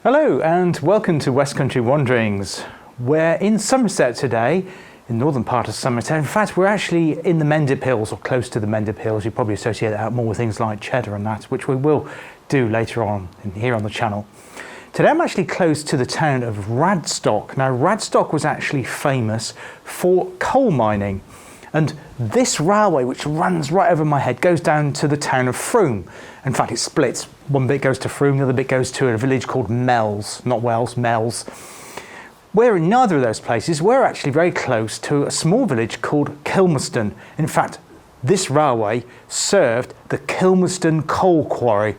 Hello and welcome to West Country Wanderings. We're in Somerset today, in the northern part of Somerset. In fact, we're actually in the Mendip Hills, or close to the Mendip Hills. You probably associate that more with things like cheddar and that, which we will do later on here on the channel. Today I'm actually close to the town of Radstock. Now, Radstock was actually famous for coal mining. And this railway, which runs right over my head, goes down to the town of Frome. In fact, it splits. One bit goes to Frome, the other bit goes to a village called Mells, not Wells, Mells. We're in neither of those places. We're actually very close to a small village called Kilmersdon. In fact, this railway served the Kilmersdon coal quarry,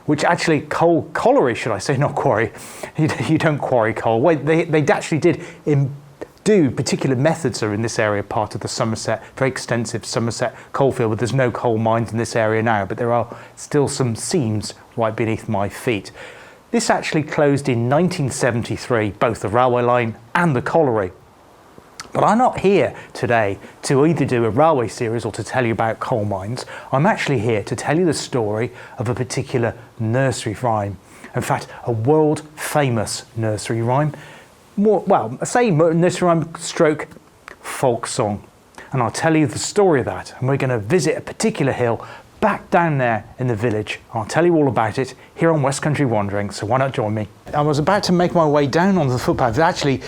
which actually, coal colliery, should I say, not quarry. You don't quarry coal. Well, they actually did do particular methods are in this area, part of the Somerset, very extensive Somerset coalfield, but there's no coal mines in this area now, but there are still some seams right beneath my feet. This actually closed in 1973, both the railway line and the colliery. But I'm not here today to either do a railway series or to tell you about coal mines. I'm actually here to tell you the story of a particular nursery rhyme. In fact, a world famous nursery rhyme. I say nursery rhyme stroke folk song, and I'll tell you the story of that. And we're going to visit a particular hill back down there in the village. I'll tell you all about it here on West Country Wandering, so why not join me? I was about to make my way down on the footpath. Actually,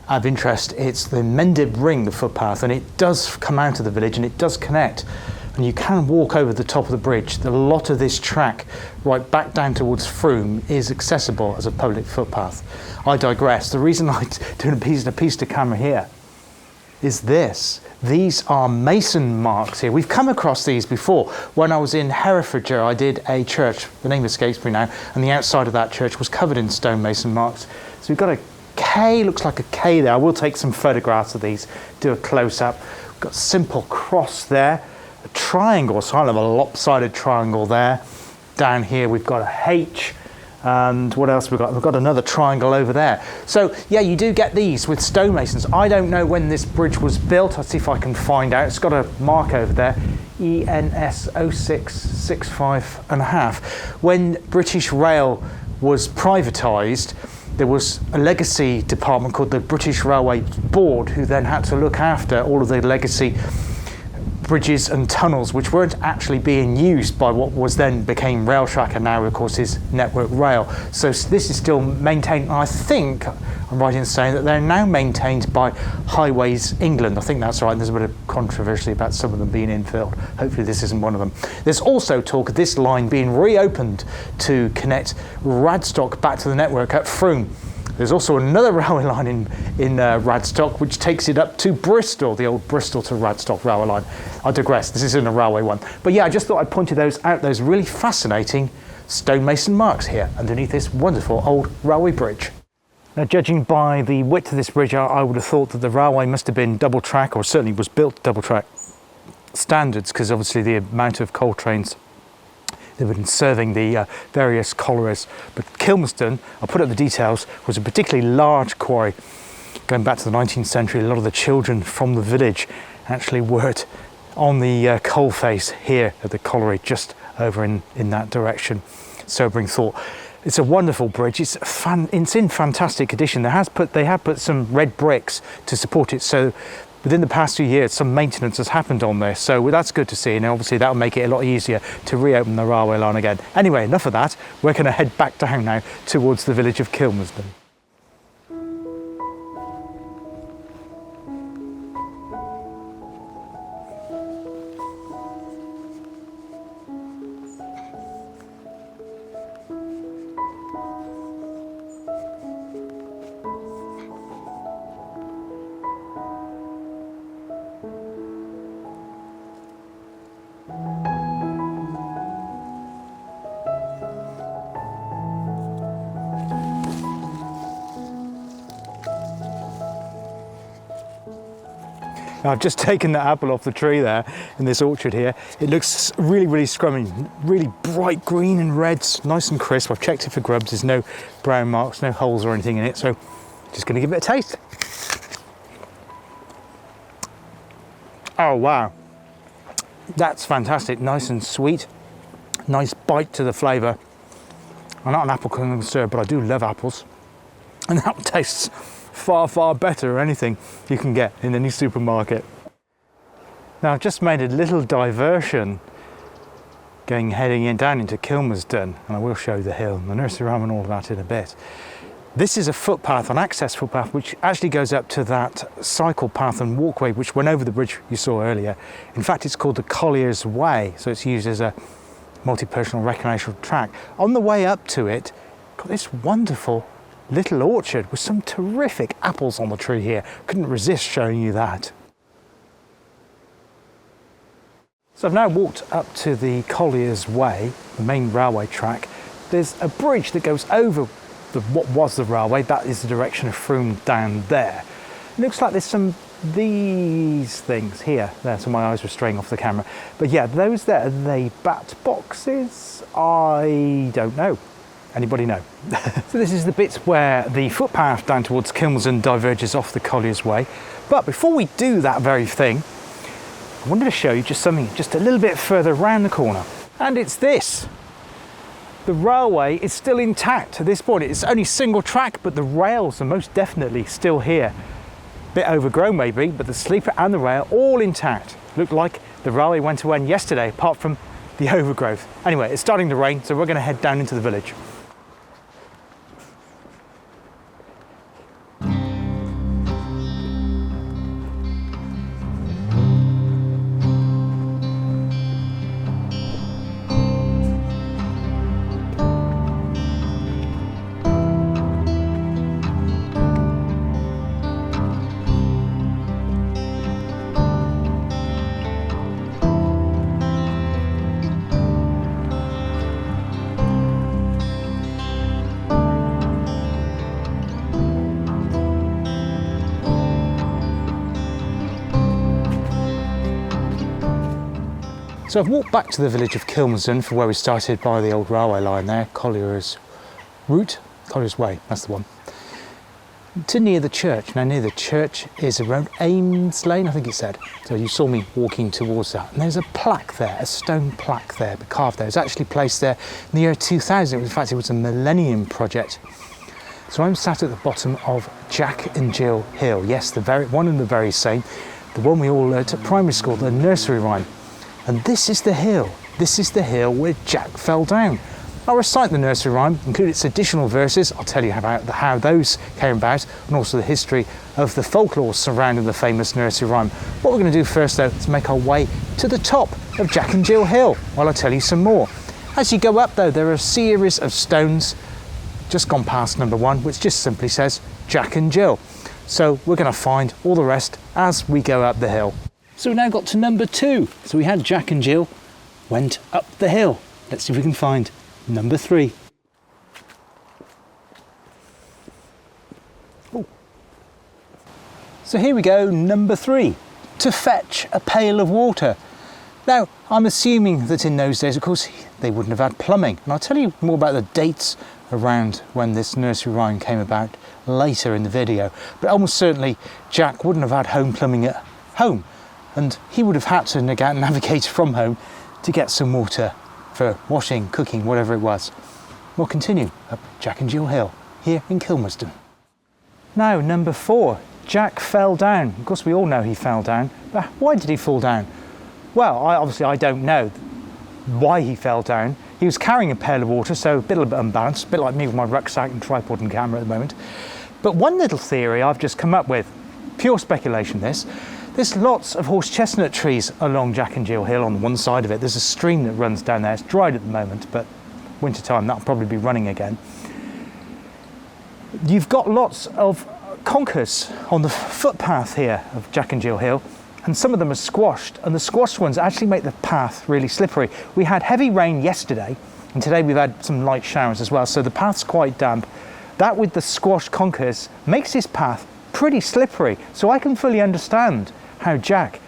of interest, it's the Mendip Ring, the footpath, and it does come out of the village and it does connect. And you can walk over the top of the bridge. A lot of this track right back down towards Frome is accessible as a public footpath. I digress. The reason I'm doing a piece to camera here is this. These are mason marks here. We've come across these before. When I was in Herefordshire, I did a church, the name escapes me now, and the outside of that church was covered in stonemason marks. So we've got a K, looks like a K there. I will take some photographs of these, do a close-up. We've got a simple cross there. A triangle, so I have a lopsided triangle there. Down here we've got a H, and what else we've got? We've got another triangle over there. So yeah, you do get these with stonemasons. I don't know when this bridge was built. I'll see if I can find out. It's got a mark over there, ENS 0665.5. When British Rail was privatised, there was a legacy department called the British Railway Board, who then had to look after all of the legacy bridges and tunnels which weren't actually being used by what was then became Railtrack and now of course is Network Rail. So this is still maintained. I think I'm right in saying that they're now maintained by Highways England. I think that's right. There's a bit of controversy about some of them being infilled. Hopefully this isn't one of them. There's also talk of this line being reopened to connect Radstock back to the network at Frome. There's also another railway line in Radstock which takes it up to Bristol, the old Bristol to Radstock railway line. I digress, this isn't a railway one. But yeah, I just thought I'd point those out, those really fascinating stonemason marks here underneath this wonderful old railway bridge. Now, judging by the width of this bridge, I would have thought that the railway must have been double track, or certainly was built double track standards, because obviously the amount of coal trains they've been serving the various collieries. But Kilmersdon, I'll put up the details, was a particularly large quarry. Going back to the 19th century, a lot of the children from the village actually worked on the coal face here at the colliery, just over in that direction. Sobering thought. It's a wonderful bridge. It's in fantastic condition. They have put some red bricks to support it, so within the past few years, some maintenance has happened on this, so that's good to see, and obviously that'll make it a lot easier to reopen the railway line again. Anyway, enough of that. We're going to head back down now towards the village of Kilmersdon. I've just taken the apple off the tree there in this orchard here. It looks really, really scrummy, really bright green and red, nice and crisp. I've checked it for grubs. There's no brown marks, no holes or anything in it. So just going to give it a taste. Oh, wow. That's fantastic. Nice and sweet. Nice bite to the flavour. I'm not an apple connoisseur, but I do love apples. And that tastes far, far better than anything you can get in any supermarket. Now I've just made a little diversion heading down into Kilmersdon, and I will show you the hill and the nursery rhyme and all of that in a bit. This is a footpath, an access footpath, which actually goes up to that cycle path and walkway which went over the bridge you saw earlier. In fact, it's called the Collier's Way, so it's used as a multi-personal recreational track. On the way up to it, got this wonderful little orchard with some terrific apples on the tree here. Couldn't resist showing you that. So I've now walked up to the Collier's Way, the main railway track. There's a bridge that goes over what was the railway. That is the direction of Frome down there. It looks like there's these things here. There, so my eyes were straying off the camera. But yeah, those there, are they bat boxes? I don't know. Anybody know? So this is the bit where the footpath down towards Kilmersdon diverges off the Collier's Way. But before we do that very thing, I wanted to show you just something just a little bit further around the corner. And it's this. The railway is still intact at this point. It's only single track, but the rails are most definitely still here. Bit overgrown maybe, but the sleeper and the rail all intact. Looked like the railway went away yesterday, apart from the overgrowth. Anyway, it's starting to rain, so we're going to head down into the village. So I've walked back to the village of Kilmersdon from where we started by the old railway line there, Collier's Way, that's the one, to near the church. Now near the church is around Ames Lane, I think it said. So you saw me walking towards that. And there's a plaque there, a stone plaque there, carved there. It's actually placed there in the year 2000. In fact, it was a Millennium project. So I'm sat at the bottom of Jack and Jill Hill. Yes, one and the very same. The one we all learnt at primary school, the nursery rhyme. And this is the hill. This is the hill where Jack fell down. I'll recite the nursery rhyme, include its additional verses. I'll tell you about how those came about, and also the history of the folklore surrounding the famous nursery rhyme. What we're going to do first, though, is make our way to the top of Jack and Jill Hill, while I tell you some more. As you go up, though, there are a series of stones, just gone past number 1, which just simply says Jack and Jill. So we're going to find all the rest as we go up the hill. So we now got to number 2. So we had Jack and Jill went up the hill. Let's see if we can find number 3. Ooh. So here we go, number 3. To fetch a pail of water. Now, I'm assuming that in those days, of course, they wouldn't have had plumbing. And I'll tell you more about the dates around when this nursery rhyme came about later in the video. But almost certainly, Jack wouldn't have had home plumbing at home. And he would have had to navigate from home to get some water for washing, cooking, whatever it was. We'll continue up Jack and Jill Hill here in Kilmersdon. Now, number 4, Jack fell down. Of course, we all know he fell down, but why did he fall down? Well, I don't know why he fell down. He was carrying a pail of water, so a bit unbalanced, a bit like me with my rucksack and tripod and camera at the moment. But one little theory I've just come up with, pure speculation this, there's lots of horse chestnut trees along Jack and Jill Hill on one side of it. There's a stream that runs down there. It's dried at the moment, but winter time that'll probably be running again. You've got lots of conkers on the footpath here of Jack and Jill Hill, and some of them are squashed, and the squashed ones actually make the path really slippery. We had heavy rain yesterday, and today we've had some light showers as well, so the path's quite damp. That with the squashed conkers makes this path pretty slippery, so I can fully understand how Jack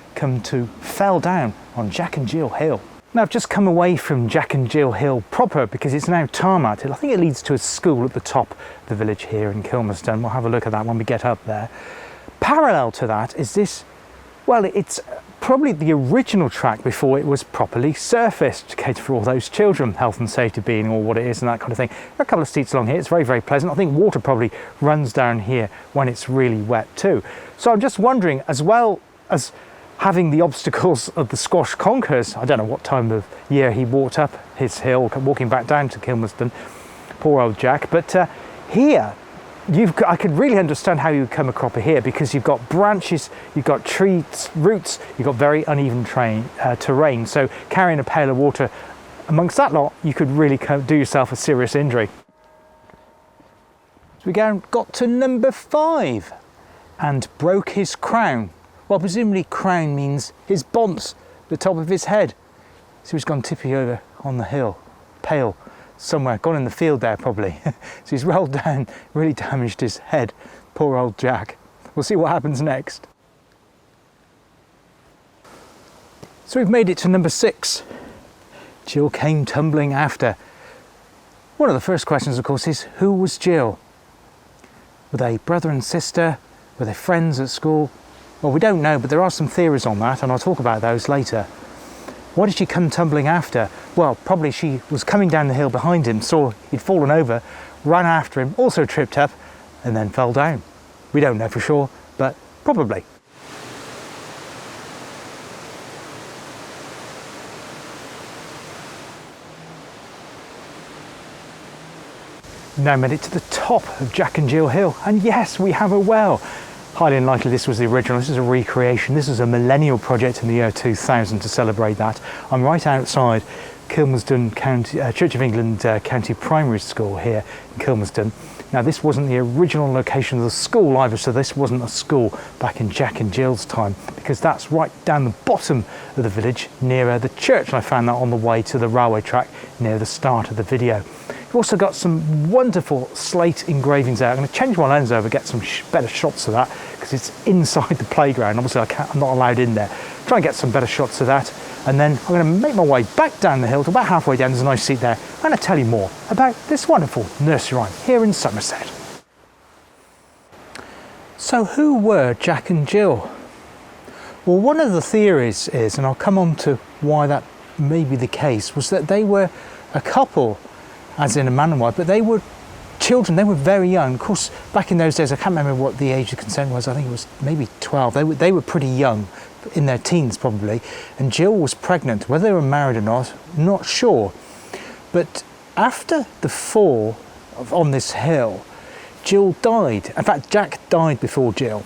fell down on Jack and Jill Hill. Now I've just come away from Jack and Jill Hill proper because it's now tarmacked. I think it leads to a school at the top of the village here in Kilmerston. We'll have a look at that when we get up there. Parallel to that is this, well, it's probably the original track before it was properly surfaced to cater for all those children, health and safety being all what it is and that kind of thing. There are a couple of seats along here. It's very, very pleasant. I think water probably runs down here when it's really wet too. So I'm just wondering, as well as having the obstacles of the squash conkers, I don't know what time of year he walked up his hill, walking back down to Kilmersdon, poor old Jack, but here, I could really understand how you come across here, because you've got branches, you've got trees, roots, you've got very uneven terrain. So carrying a pail of water amongst that lot, you could really do yourself a serious injury. So we got to number 5 and broke his crown. Well, presumably crown means his bonce, the top of his head. So he's gone tippy over on the hill, pail. Somewhere, gone in the field there probably. So he's rolled down, really damaged his head. Poor old Jack. We'll see what happens next. So we've made it to number 6. Jill came tumbling after. One of the first questions, of course, is who was Jill? Were they brother and sister? Were they friends at school? Well, we don't know, but there are some theories on that, and I'll talk about those later. Why did she come tumbling after? Well, probably she was coming down the hill behind him, saw he'd fallen over, ran after him, also tripped up, and then fell down. We don't know for sure, but probably. Now made it to the top of Jack and Jill Hill, and yes, we have a well. Highly unlikely this was the original. This is a recreation. This is a millennial project in the year 2000 to celebrate that. I'm right outside Kilmersdon County, Church of England County Primary School here in Kilmersdon. Now this wasn't the original location of the school either, so this wasn't a school back in Jack and Jill's time, because that's right down the bottom of the village nearer the church, and I found that on the way to the railway track near the start of the video. We've also got some wonderful slate engravings out. I'm going to change my lens over, get some better shots of that, because it's inside the playground. Obviously I'm not allowed in there. Try and get some better shots of that, and then I'm going to make my way back down the hill to about halfway down. There's a nice seat there. I'm going to tell you more about this wonderful nursery rhyme here in Somerset. So who were Jack and Jill? Well, one of the theories is, and I'll come on to why that may be the case, was that they were a couple, as in a man and wife, but they were children. They were very young. Of course, back in those days, I can't remember what the age of consent was. I think it was maybe 12. They were pretty young, in their teens probably. And Jill was pregnant. Whether they were married or not, not sure. But after the fall on this hill, Jill died. In fact, Jack died before Jill.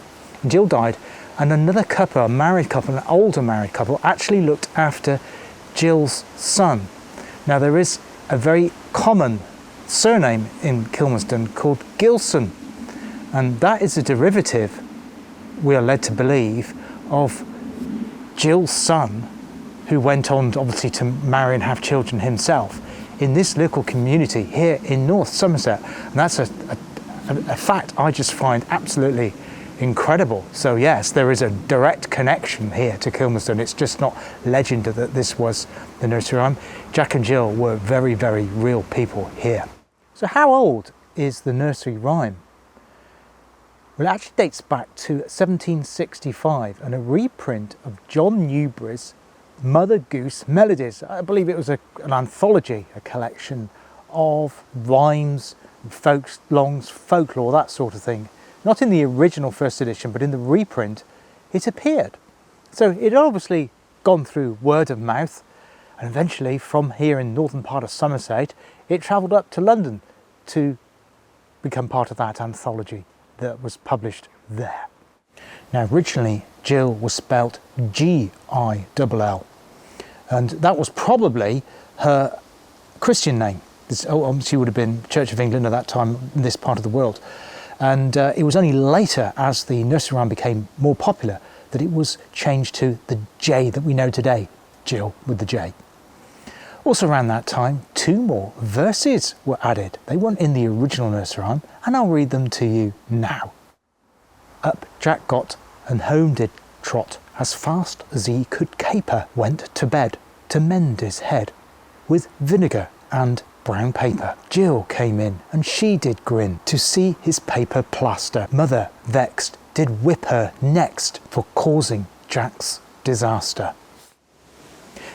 Jill died, and another couple, a married couple, an older married couple, actually looked after Jill's son. Now there is a very common surname in Kilmersdon called Gilson, and that is a derivative, we are led to believe, of Jill's son, who went on obviously to marry and have children himself in this local community here in North Somerset. And that's a fact I just find absolutely incredible. So yes, there is a direct connection here to Kilmersdon. It's just not legend that this was the nursery rhyme. Jack and Jill were very, very real people here. So how old is the nursery rhyme? Well, it actually dates back to 1765 and a reprint of John Newbery's Mother Goose Melodies. I believe it was an anthology, a collection of rhymes, folk songs, folklore, that sort of thing. Not in the original first edition, but in the reprint, it appeared. So it had obviously gone through word of mouth, and eventually from here in northern part of Somerset, it travelled up to London to become part of that anthology that was published there. Now originally, Jill was spelt G-I-L-L, and that was probably her Christian name. She would have been Church of England at that time in this part of the world. And it was only later, as the nursery rhyme became more popular, that it was changed to the J that we know today, Jill with the J. Also around that time, 2 more verses were added. They weren't in the original nursery rhyme, and I'll read them to you now. Up Jack got, and home did trot, as fast as he could caper, went to bed, to mend his head, with vinegar and brown paper. Jill came in, and she did grin, to see his paper plaster. Mother, vexed, did whip her next, for causing Jack's disaster.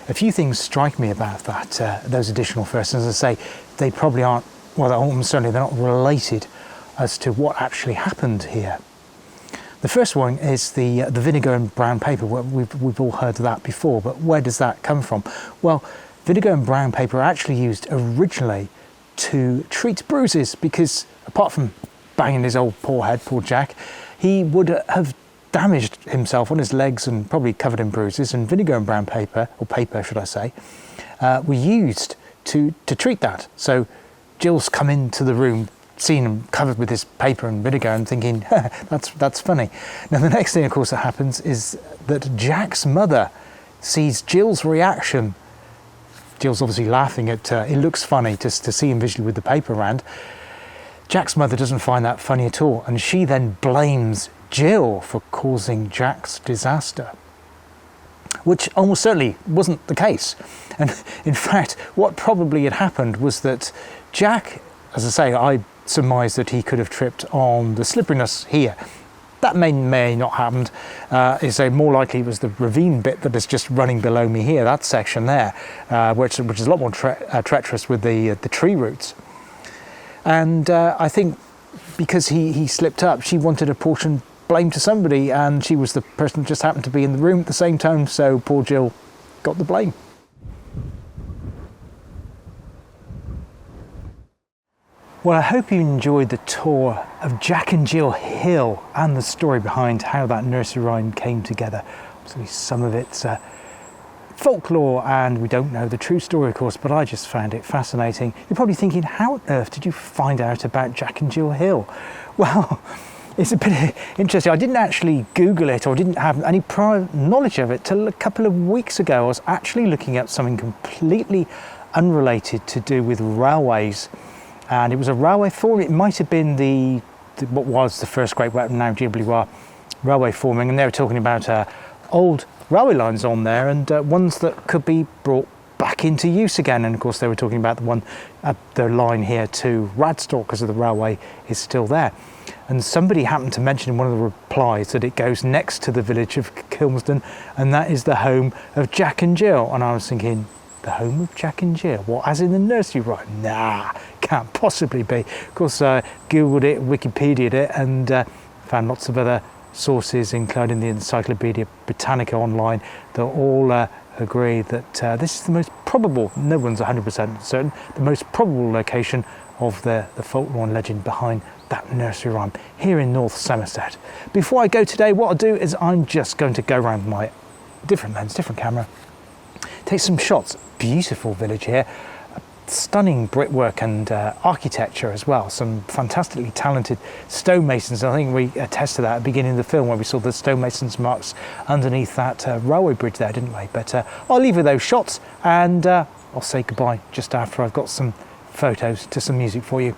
A few things strike me about that, those additional firsts. As I say, they probably aren't, well, almost certainly they're not related as to what actually happened here. The first one is the vinegar and brown paper. Well, we've all heard of that before, but where does that come from? Well, vinegar and brown paper are actually used originally to treat bruises, because apart from banging his old poor head, poor Jack, he would have damaged himself on his legs and probably covered in bruises, and vinegar and brown paper, or paper should I say, were used to treat that. So Jill's come into the room, seen him covered with this paper and vinegar, and thinking, that's funny. Now the next thing of course that happens is that Jack's mother sees Jill's reaction. Jill's obviously laughing at, it looks funny just to see him visually with the paper around. Jack's mother doesn't find that funny at all, and she then blames Jill for causing Jack's disaster, which almost certainly wasn't the case. And in fact, what probably had happened was that Jack, as I say, I surmise that he could have tripped on the slipperiness here. That may not have happened. Is more likely it was the ravine bit that is just running below me here, that section there, which is a lot more treacherous with the tree roots. And I think because he slipped up, she wanted a portion blamed to somebody, and she was the person that just happened to be in the room at the same time, so poor Jill got the blame. Well, I hope you enjoyed the tour of Jack and Jill Hill and the story behind how that nursery rhyme came together. Obviously some of it's folklore and we don't know the true story of course, but I just found it fascinating. You're probably thinking, how on earth did you find out about Jack and Jill Hill? Well, it's a bit interesting. I didn't actually Google it or didn't have any prior knowledge of it till a couple of weeks ago. I was actually looking at something completely unrelated to do with railways. And it was a railway forming. It might have been what was the first Great now Jubilee railway forming, and they were talking about old railway lines on there and ones that could be brought back into use again. And of course they were talking about the line here to Radstock, because of the railway is still there. And somebody happened to mention in one of the replies that it goes next to the village of Kilmersdon, and that is the home of Jack and Jill. And I was thinking, the home of Jack and Jill? What, as in the nursery rhyme? Nah, can't possibly be. Of course, Googled it, Wikipedia'd it, and found lots of other sources, including the Encyclopedia Britannica online, that all agree that this is the most probable, no one's 100% certain, the most probable location of the folklore and legend behind that nursery rhyme here in North Somerset. Before I go today, what I'll do is I'm just going to go around my different lens, different camera, take some shots. Beautiful village here, stunning brickwork and architecture as well. Some fantastically talented stonemasons. I think we attested that at the beginning of the film where we saw the stonemasons marks underneath that railway bridge there, didn't we? But I'll leave you those shots and I'll say goodbye just after I've got some photos to some music for you.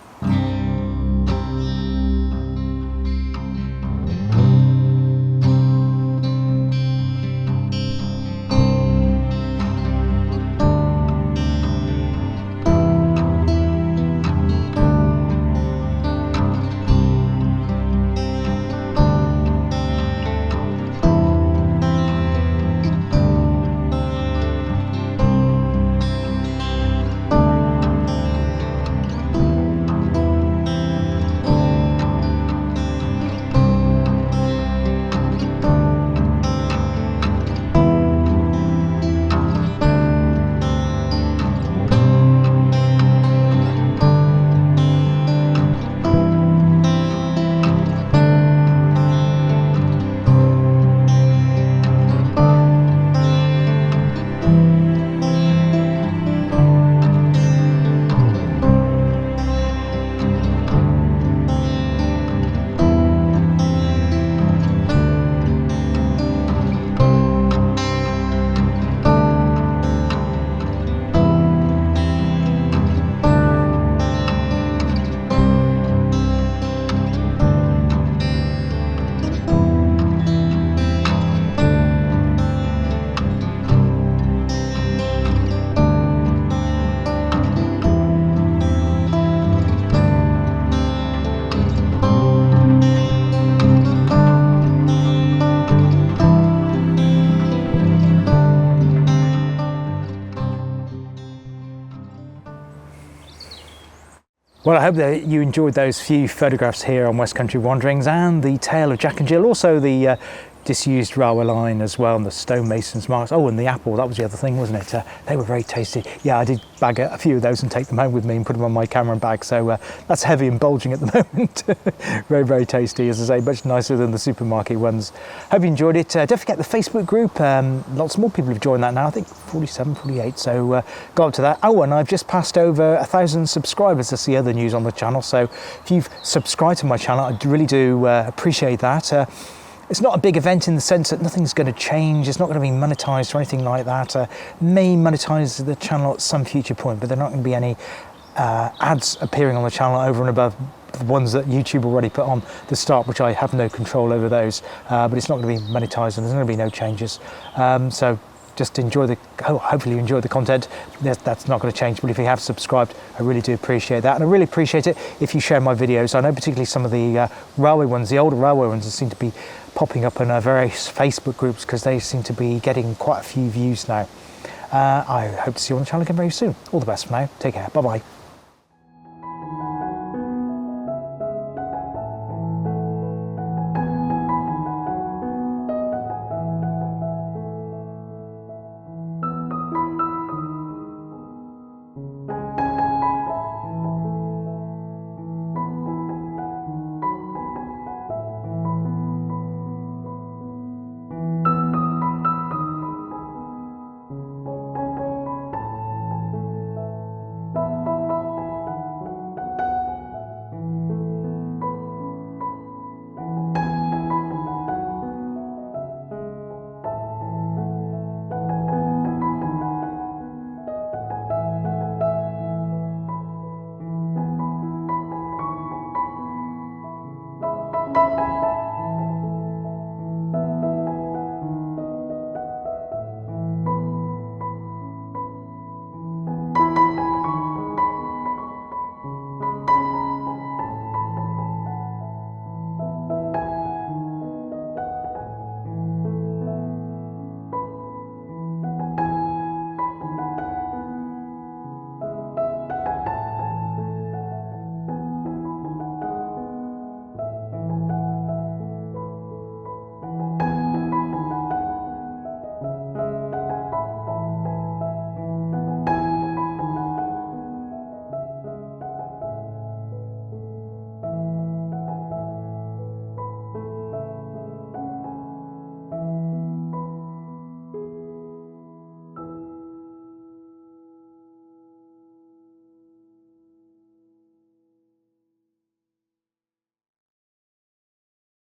Well, I hope that you enjoyed those few photographs here on West Country Wanderings and the tale of Jack and Jill, also the disused railway line as well, and the stonemasons marks. Oh, and the apple, that was the other thing, wasn't it? They were very tasty. Yeah, I did bag a few of those and take them home with me and put them on my camera bag, so that's heavy and bulging at the moment. Very, very tasty, as I say, much nicer than the supermarket ones. Hope you enjoyed it. Don't forget the Facebook group. Lots more people have joined that now, I think 47, 48, so go up to that. Oh, and I've just passed over 1,000 subscribers. That's the other news on the channel, so if you've subscribed to my channel, I really do appreciate that. It's not a big event in the sense that nothing's going to change. It's not going to be monetized or anything like that. May monetize the channel at some future point, but there are not going to be any ads appearing on the channel over and above the ones that YouTube already put on the start, which I have no control over those. But it's not going to be monetized and there's going to be no changes. So just enjoy hopefully you enjoy the content. That's not going to change, but if you have subscribed, I really do appreciate that. And I really appreciate it if you share my videos. I know particularly some of the railway ones, the older railway ones, seem to be popping up in various Facebook groups because they seem to be getting quite a few views now. I hope to see you on the channel again very soon. All the best for now. Take care. Bye-bye.